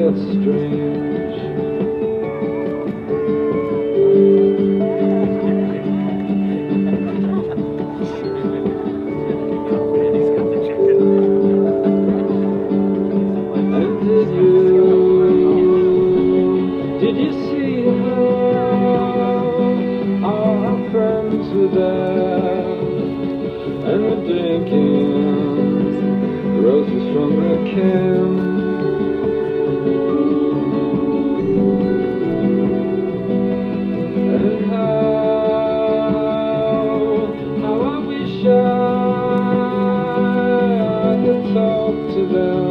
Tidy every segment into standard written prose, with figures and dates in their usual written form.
felt strange. And did you see how our friends were there? And we're drinking roses from the can. And how I wish I could talk to them,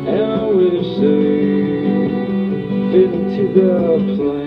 and I wish they fit into the plan.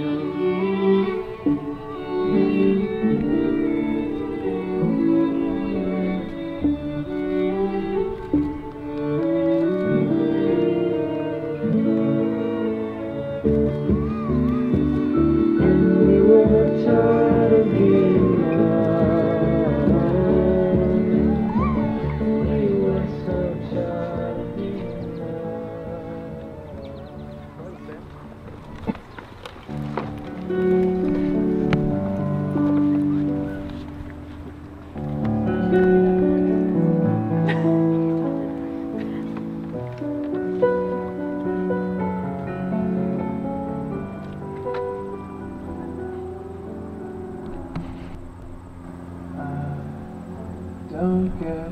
Don't get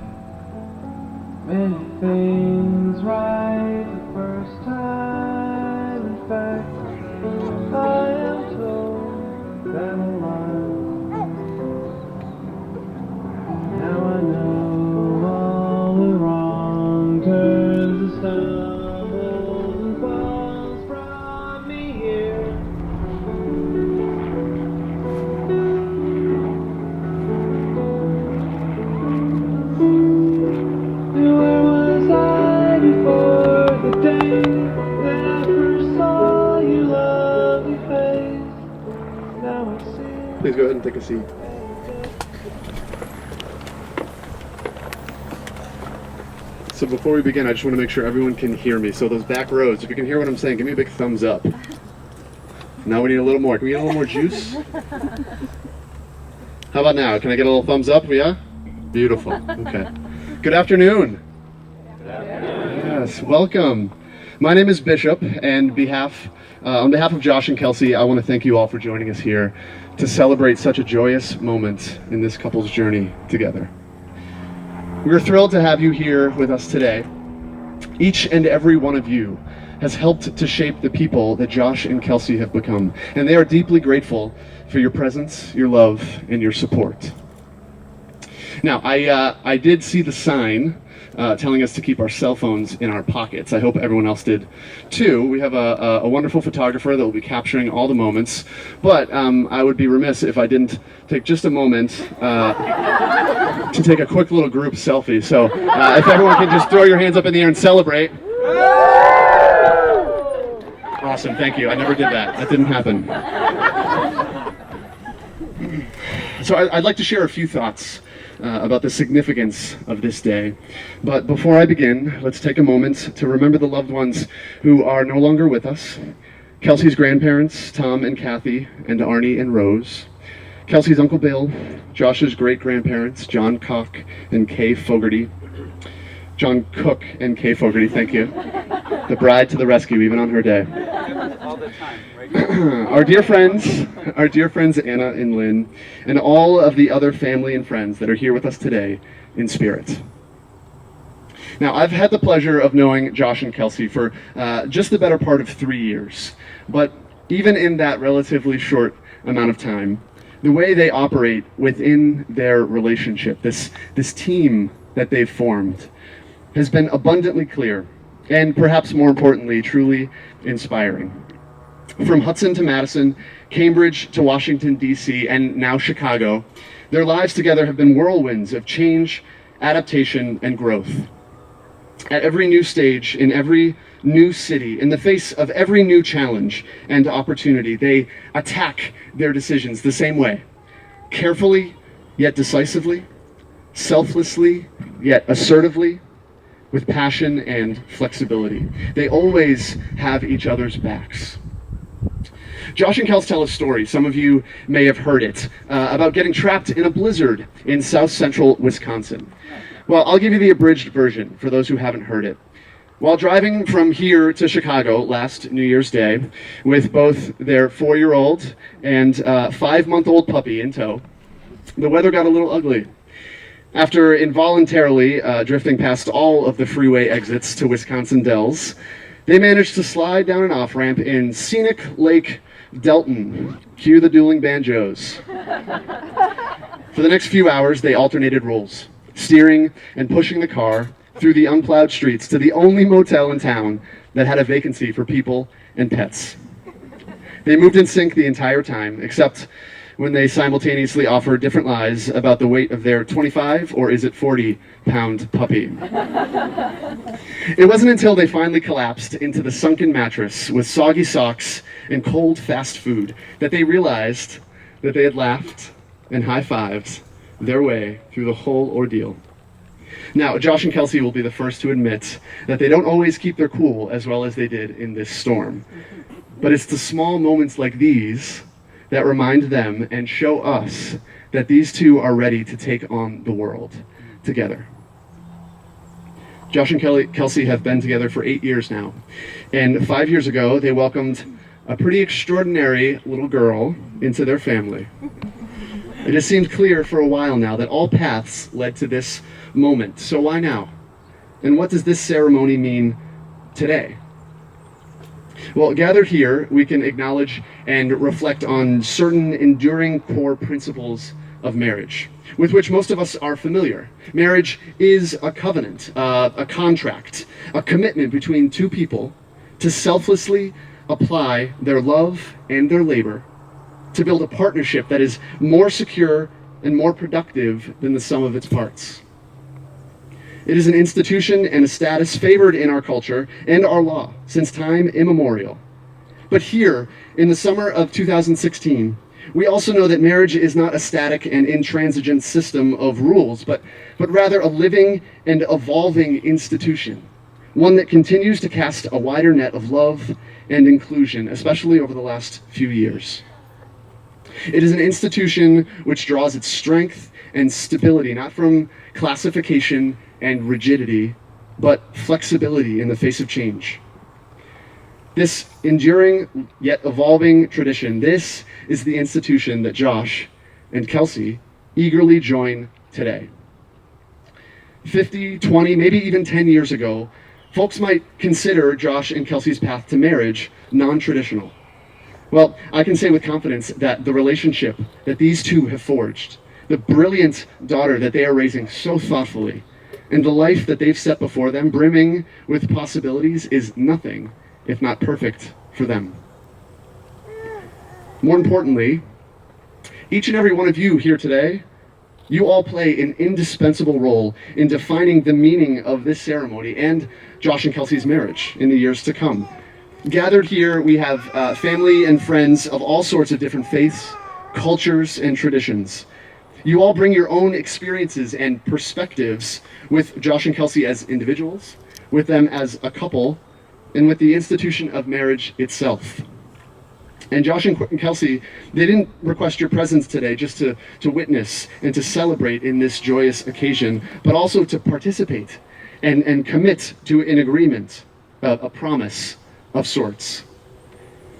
many things right the first time. In fact, I am told that a lot. Now I know all the wrong turns and stumbles and falls brought me here. Where was I before the day that I first saw your lovely face? Now I see. Please go ahead and take a seat. So before we begin, I just want to make sure everyone can hear me. So those back rows, if you can hear what I'm saying, give me a big thumbs up. Now we need a little more. Can we get a little more juice? How about now? Can I get a little thumbs up? Yeah? Beautiful. Okay. Good afternoon. Yes, welcome. My name is Bishop, and on behalf of Josh and Kelsey, I want to thank you all for joining us here to celebrate such a joyous moment in this couple's journey together. We're thrilled to have you here with us today. Each and every one of you has helped to shape the people that Josh and Kelsey have become, and they are deeply grateful for your presence, your love, and your support. Now, I did see the sign telling us to keep our cell phones in our pockets. I hope everyone else did too. We have a wonderful photographer that will be capturing all the moments, but I would be remiss if I didn't take just a moment to take a quick little group selfie. So if everyone can just throw your hands up in the air and celebrate. Awesome, thank you. I never did that. That didn't happen. So I'd like to share a few thoughts about the significance of this day. But before I begin, let's take a moment to remember the loved ones who are no longer with us. Kelsey's grandparents, Tom and Kathy, and Arnie and Rose. Kelsey's Uncle Bill, Josh's great-grandparents, John Cook and Kay Fogarty. John Cook and Kay Fogarty, thank you. The bride to the rescue, even on her day. All the time, right? Our dear friends Anna and Lynn, and all of the other family and friends that are here with us today in spirit. Now, I've had the pleasure of knowing Josh and Kelsey for just the better part of 3 years, but even in that relatively short amount of time, the way they operate within their relationship, this team that they've formed, has been abundantly clear, and perhaps more importantly, truly inspiring. From Hudson to Madison, Cambridge to Washington, D.C., and now Chicago, their lives together have been whirlwinds of change, adaptation, and growth. At every new stage, in every new city, in the face of every new challenge and opportunity, they attack their decisions the same way, carefully yet decisively, selflessly yet assertively, with passion and flexibility. They always have each other's backs. Josh and Kels tell a story, some of you may have heard it, about getting trapped in a blizzard in south central Wisconsin. Well, I'll give you the abridged version for those who haven't heard it. While driving from here to Chicago last New Year's Day with both their 4-year-old and 5-month-old puppy in tow, the weather got a little ugly. After involuntarily drifting past all of the freeway exits to Wisconsin Dells, they managed to slide down an off-ramp in scenic Lake Delton. Cue the dueling banjos. For the next few hours, they alternated roles, steering and pushing the car through the unplowed streets to the only motel in town that had a vacancy for people and pets. They moved in sync the entire time, except when they simultaneously offered different lies about the weight of their 25 or is it 40-pound puppy. It wasn't until they finally collapsed into the sunken mattress with soggy socks and cold fast food that they realized that they had laughed and high-fived their way through the whole ordeal. Now, Josh and Kelsey will be the first to admit that they don't always keep their cool as well as they did in this storm. But it's the small moments like these that remind them and show us that these two are ready to take on the world together. Josh and Kelsey have been together for 8 years now. And 5 years ago, they welcomed a pretty extraordinary little girl into their family. It has seemed clear for a while now that all paths led to this moment. So why now? And what does this ceremony mean today? Well, gathered here, we can acknowledge and reflect on certain enduring core principles of marriage, with which most of us are familiar. Marriage is a covenant, a contract, a commitment between two people to selflessly apply their love and their labor to build a partnership that is more secure and more productive than the sum of its parts. It is an institution and a status favored in our culture and our law since time immemorial. But here, in the summer of 2016, we also know that marriage is not a static and intransigent system of rules, but rather a living and evolving institution, one that continues to cast a wider net of love and inclusion, especially over the last few years. It is an institution which draws its strength and stability not from classification and rigidity, but flexibility in the face of change. This enduring yet evolving tradition, this is the institution that Josh and Kelsey eagerly join today. 50, 20, maybe even 10 years ago, folks might consider Josh and Kelsey's path to marriage non-traditional. Well, I can say with confidence that the relationship that these two have forged, the brilliant daughter that they are raising so thoughtfully, and the life that they've set before them, brimming with possibilities, is nothing if not perfect for them. More importantly, each and every one of you here today, you all play an indispensable role in defining the meaning of this ceremony and Josh and Kelsey's marriage in the years to come. Gathered here, we have family and friends of all sorts of different faiths, cultures, and traditions. You all bring your own experiences and perspectives with Josh and Kelsey as individuals, with them as a couple, and with the institution of marriage itself. And Josh and Kelsey, they didn't request your presence today just to witness and to celebrate in this joyous occasion, but also to participate and commit to an agreement, a promise of sorts.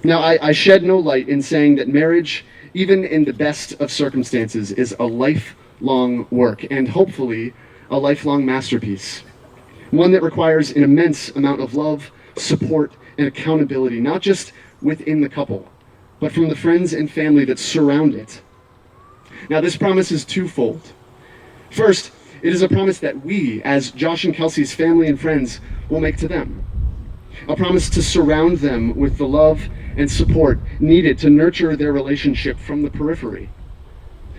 Now, I shed no light in saying that marriage, even in the best of circumstances, is a lifelong work and hopefully a lifelong masterpiece. One that requires an immense amount of love, support, and accountability, not just within the couple, but from the friends and family that surround it. Now, this promise is twofold. First, it is a promise that we, as Josh and Kelsey's family and friends, will make to them. A promise to surround them with the love and support needed to nurture their relationship from the periphery.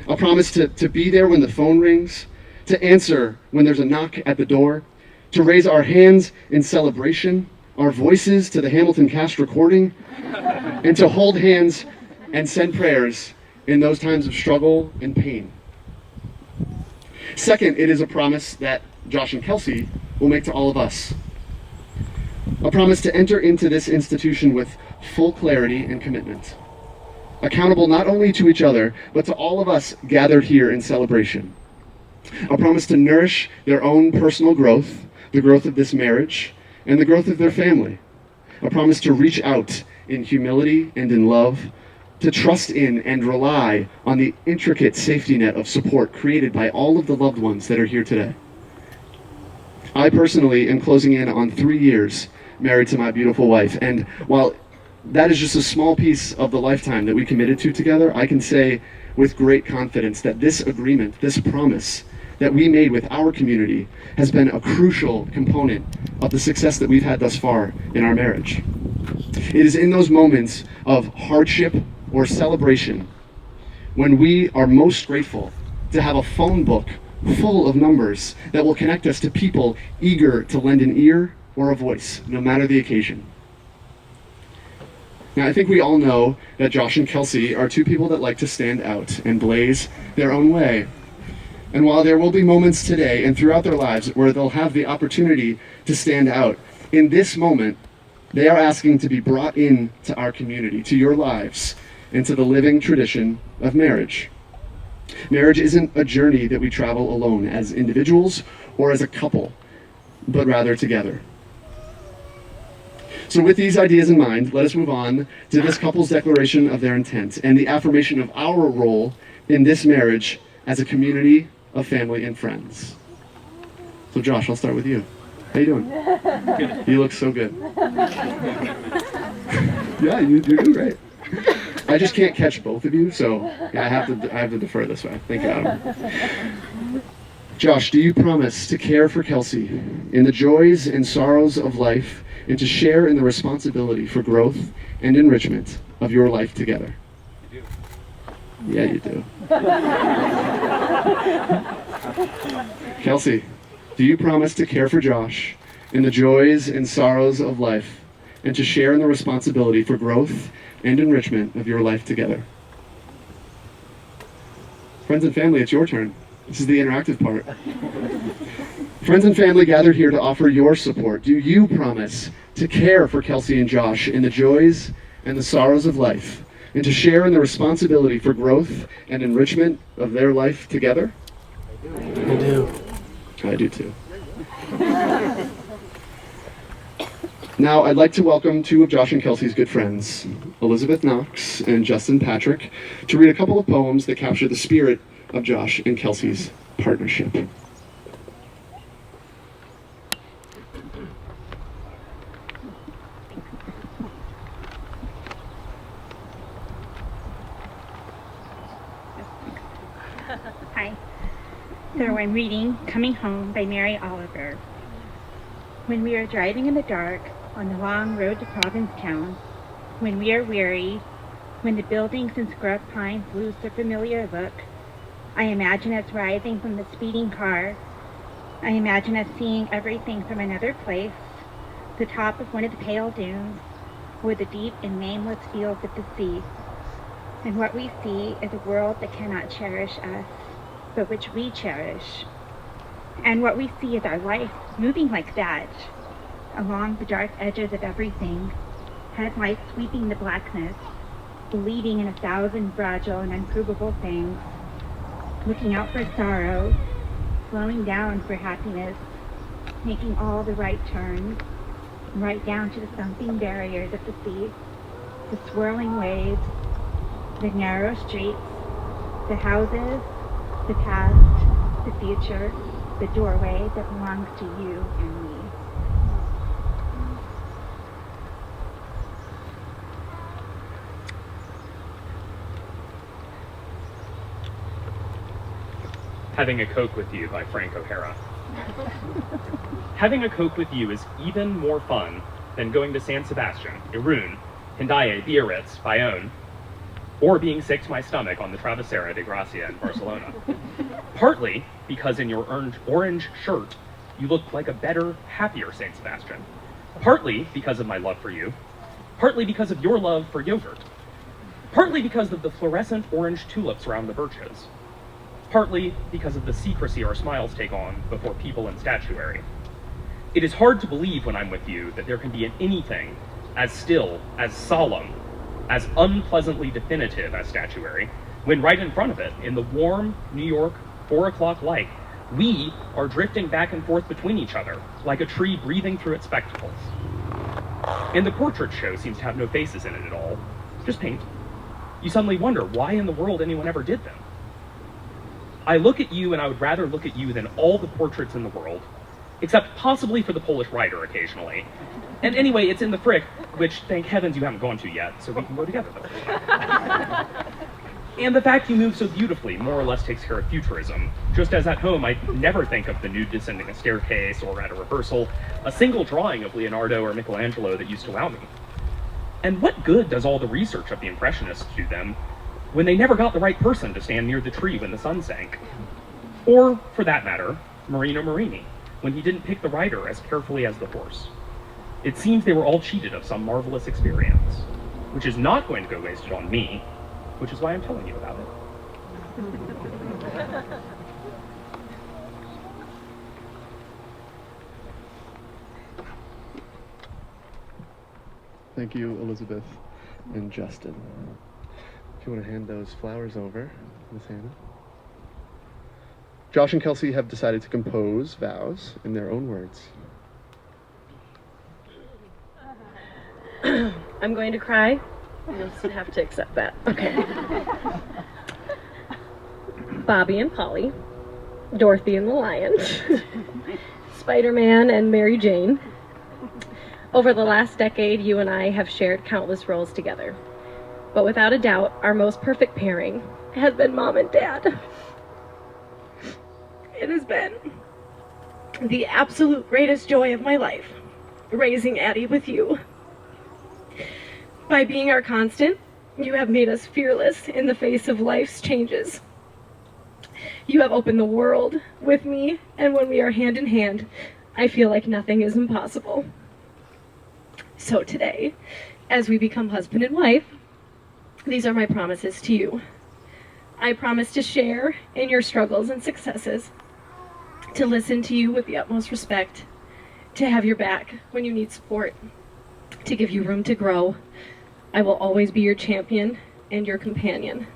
A promise to be there when the phone rings, to answer when there's a knock at the door, to raise our hands in celebration, our voices to the Hamilton cast recording, and to hold hands and send prayers in those times of struggle and pain. Second, it is a promise that Josh and Kelsey will make to all of us. A promise to enter into this institution with full clarity and commitment, accountable not only to each other, but to all of us gathered here in celebration. A promise to nourish their own personal growth, the growth of this marriage, and the growth of their family. A promise to reach out in humility and in love, to trust in and rely on the intricate safety net of support created by all of the loved ones that are here today. I personally am closing in on 3 years married to my beautiful wife, and while that is just a small piece of the lifetime that we committed to together, I can say with great confidence that this agreement, this promise that we made with our community has been a crucial component of the success that we've had thus far in our marriage. It is in those moments of hardship or celebration when we are most grateful to have a phone book full of numbers that will connect us to people eager to lend an ear or a voice, no matter the occasion. Now, I think we all know that Josh and Kelsey are two people that like to stand out and blaze their own way. And while there will be moments today and throughout their lives where they'll have the opportunity to stand out, in this moment, they are asking to be brought in to our community, to your lives, into the living tradition of marriage. Marriage isn't a journey that we travel alone as individuals or as a couple, but rather together. So with these ideas in mind, let us move on to this couple's declaration of their intent and the affirmation of our role in this marriage as a community of family and friends. So Josh, I'll start with you. How you doing? Good. You look so good. Yeah, you're doing great. I just can't catch both of you, so yeah, I have to defer this way. Thank you, Adam. Josh, do you promise to care for Kelsey in the joys and sorrows of life and to share in the responsibility for growth and enrichment of your life together? I do. Yeah, you do. Kelsey, do you promise to care for Josh in the joys and sorrows of life and to share in the responsibility for growth and enrichment of your life together? Friends and family, it's your turn. This is the interactive part. Friends and family gathered here to offer your support. Do you promise to care for Kelsey and Josh in the joys and the sorrows of life and to share in the responsibility for growth and enrichment of their life together? I do. I do too. Now, I'd like to welcome two of Josh and Kelsey's good friends, Elizabeth Knox and Justin Patrick, to read a couple of poems that capture the spirit of Josh and Kelsey's partnership. Hi. So I'm reading Coming Home by Mary Oliver. When we are driving in the dark on the long road to Provincetown, when we are weary, when the buildings and scrub pines lose their familiar look, I imagine us rising from the speeding car. I imagine us seeing everything from another place, the top of one of the pale dunes, or the deep and nameless fields of the sea. And what we see is a world that cannot cherish us, but which we cherish. And what we see is our life moving like that, along the dark edges of everything, headlights sweeping the blackness, believing in 1,000 fragile and unprovable things, looking out for sorrow, slowing down for happiness, making all the right turns, right down to the thumping barriers of the sea, the swirling waves, the narrow streets, the houses, the past, the future, the doorway that belongs to you and me. Having a Coke with You by Frank O'Hara. Having a Coke with you is even more fun than going to San Sebastian, Irún, Hendaye, Biarritz, Bayonne, or being sick to my stomach on the Travesera de Gracia in Barcelona. Partly because in your orange shirt, you look like a better, happier Saint Sebastian. Partly because of my love for you. Partly because of your love for yogurt. Partly because of the fluorescent orange tulips around the birches. partly because of the secrecy our smiles take on before people and statuary. It is hard to believe when I'm with you that there can be anything as still, as solemn, as unpleasantly definitive as statuary, when right in front of it, in the warm New York 4 o'clock light, we are drifting back and forth between each other, like a tree breathing through its spectacles. And the portrait show seems to have no faces in it at all, just paint. You suddenly wonder why in the world anyone ever did them. I look at you and I would rather look at you than all the portraits in the world, except possibly for the Polish writer occasionally. And anyway, it's in the Frick, which thank heavens you haven't gone to yet, so we can go together though. And the fact you move so beautifully more or less takes care of futurism. Just as at home, I never think of the nude descending a staircase or at a rehearsal, a single drawing of Leonardo or Michelangelo that used to wow me. And what good does all the research of the Impressionists do them when they never got the right person to stand near the tree when the sun sank? Or, for that matter, Marino Marini, when he didn't pick the rider as carefully as the horse. It seems they were all cheated of some marvelous experience, which is not going to go wasted on me, which is why I'm telling you about it. Thank you, Elizabeth and Justin. If you want to hand those flowers over, Miss Hannah. Josh and Kelsey have decided to compose vows in their own words. I'm going to cry. You'll just have to accept that. Okay. Bobby and Polly, Dorothy and the Lion, Spider-Man and Mary Jane. Over the last decade, you and I have shared countless roles together. But without a doubt, our most perfect pairing has been Mom and Dad. It has been the absolute greatest joy of my life, raising Addie with you. By being our constant, you have made us fearless in the face of life's changes. You have opened the world with me, and when we are hand in hand, I feel like nothing is impossible. So today, as we become husband and wife, these are my promises to you. I promise to share in your struggles and successes, to listen to you with the utmost respect, to have your back when you need support, to give you room to grow. I will always be your champion and your companion.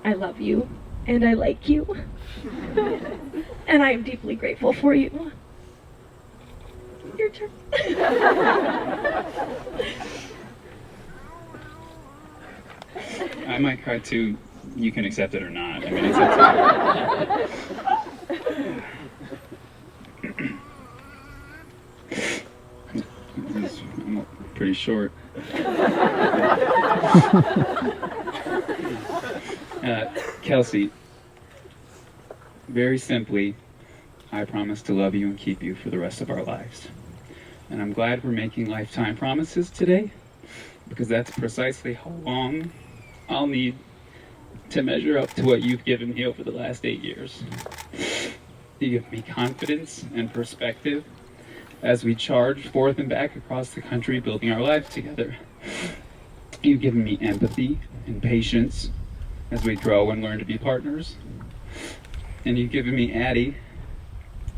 I love you and I like you. And I am deeply grateful for you. Your turn. I might cry too. You can accept it or not. I mean, it's up to you. I'm pretty short. Kelsey, very simply, I promise to love you and keep you for the rest of our lives. And I'm glad we're making lifetime promises today, because that's precisely how long I'll need to measure up to what you've given me over the last 8 years. You give me confidence and perspective as we charge forth and back across the country building our lives together. You've given me empathy and patience as we grow and learn to be partners. And you've given me Addie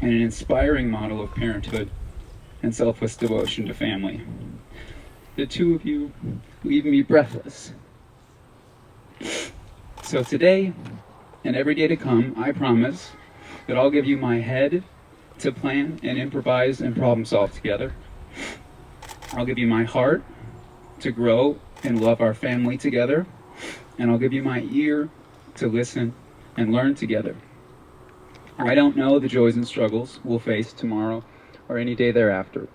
and an inspiring model of parenthood and selfless devotion to family. The two of you leave me breathless. So today, and every day to come, I promise that I'll give you my head to plan and improvise and problem solve together. I'll give you my heart to grow and love our family together. And I'll give you my ear to listen and learn together. I don't know the joys and struggles we'll face tomorrow or any day thereafter,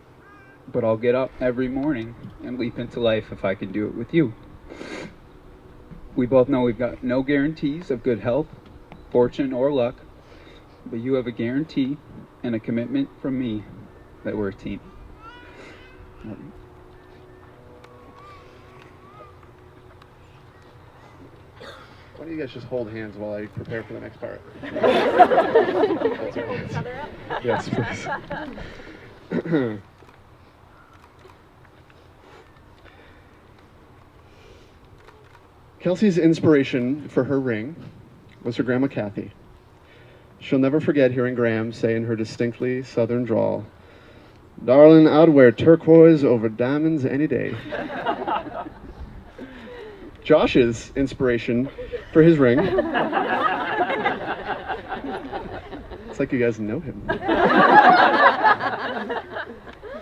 but I'll get up every morning and leap into life if I can do it with you. We both know we've got no guarantees of good health, fortune, or luck, but you have a guarantee and a commitment from me that we're a team. Love you. Why don't you guys just hold hands while I prepare for the next part? Yes, please. Kelsey's inspiration for her ring was her grandma Kathy, She'll never forget hearing Graham say in her distinctly southern drawl, "Darling, I'd wear turquoise over diamonds any day." Josh's inspiration for his ring, it's like you guys know him,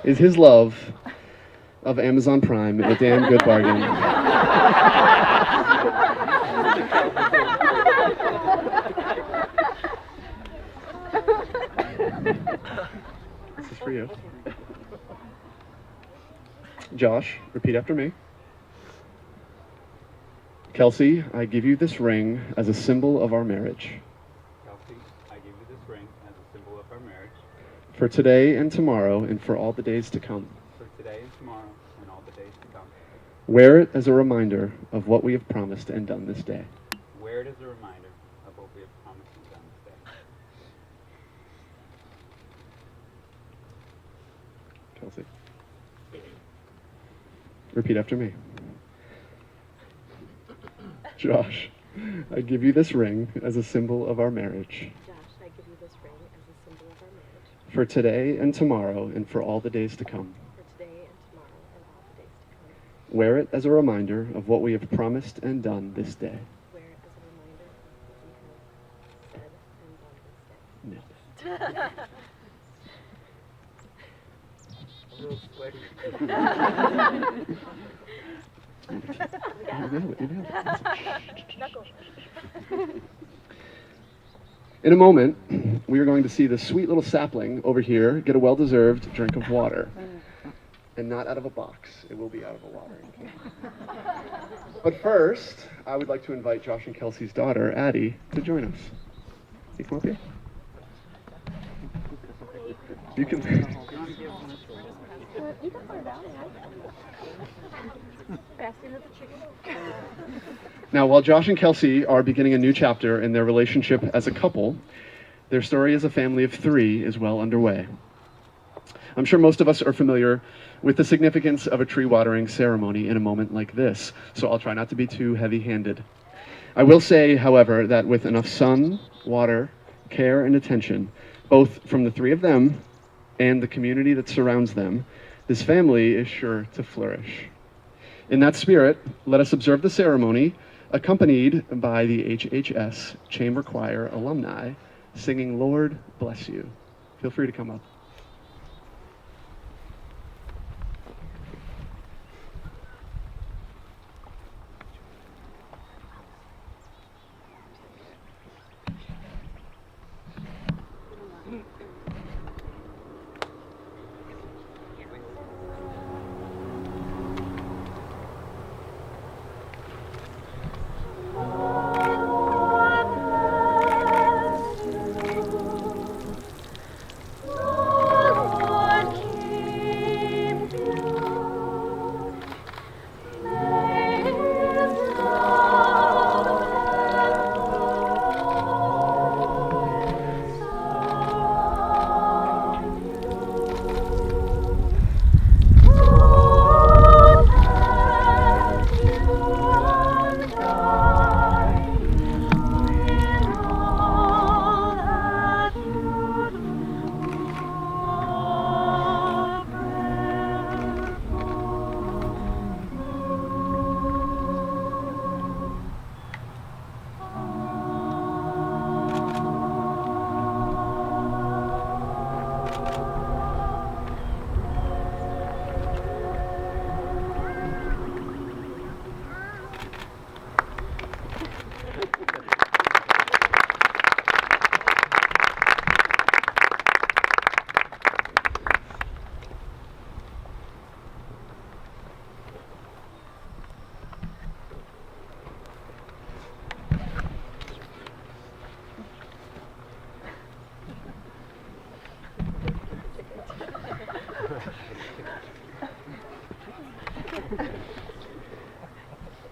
is his love of Amazon Prime, a damn good bargain. This is for you. Josh, repeat after me. Kelsey, I give you this ring as a symbol of our marriage. Kelsey, I give you this ring as a symbol of our marriage. For today and tomorrow and for all the days to come. For today and tomorrow and all the days to come. Wear it as a reminder of what we have promised and done this day. Wear it as a reminder of what we have promised and done this day. Kelsey. Repeat after me. Josh, I give you this ring as a symbol of our marriage. Josh, I give you this ring as a symbol of our marriage. For today and tomorrow and for all the days to come. For today and tomorrow and all the days to come. Wear it as a reminder of what we have promised and done this day. Wear it as a reminder of what we have said and done this day. No. A little slick. You nailed it, you nailed it. In a moment, we are going to see this sweet little sapling over here get a well-deserved drink of water. And not out of a box. It will be out of a watering can. But first, I would like to invite Josh and Kelsey's daughter, Addie, to join us. You come up here. You can... You can put it down. Faster than the chicken. Now, while Josh and Kelsey are beginning a new chapter in their relationship as a couple, their story as a family of three is well underway. I'm sure most of us are familiar with the significance of a tree watering ceremony in a moment like this, so I'll try not to be too heavy-handed. I will say, however, that with enough sun, water, care, and attention, both from the three of them and the community that surrounds them, this family is sure to flourish. In that spirit, let us observe the ceremony, accompanied by the HHS Chamber Choir alumni, singing "Lord Bless You." Feel free to come up.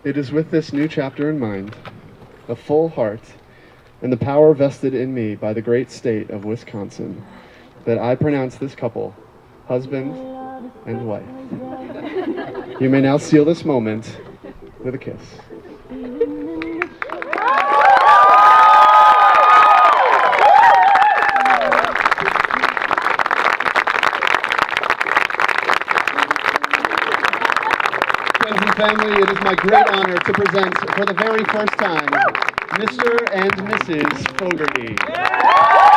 It is with this new chapter in mind, a full heart, and the power vested in me by the great state of Wisconsin, that I pronounce this couple husband and wife. You may now seal this moment with a kiss. friends and family, it is my great honor to present for the very first time, Mr. and Mrs. Fogarty.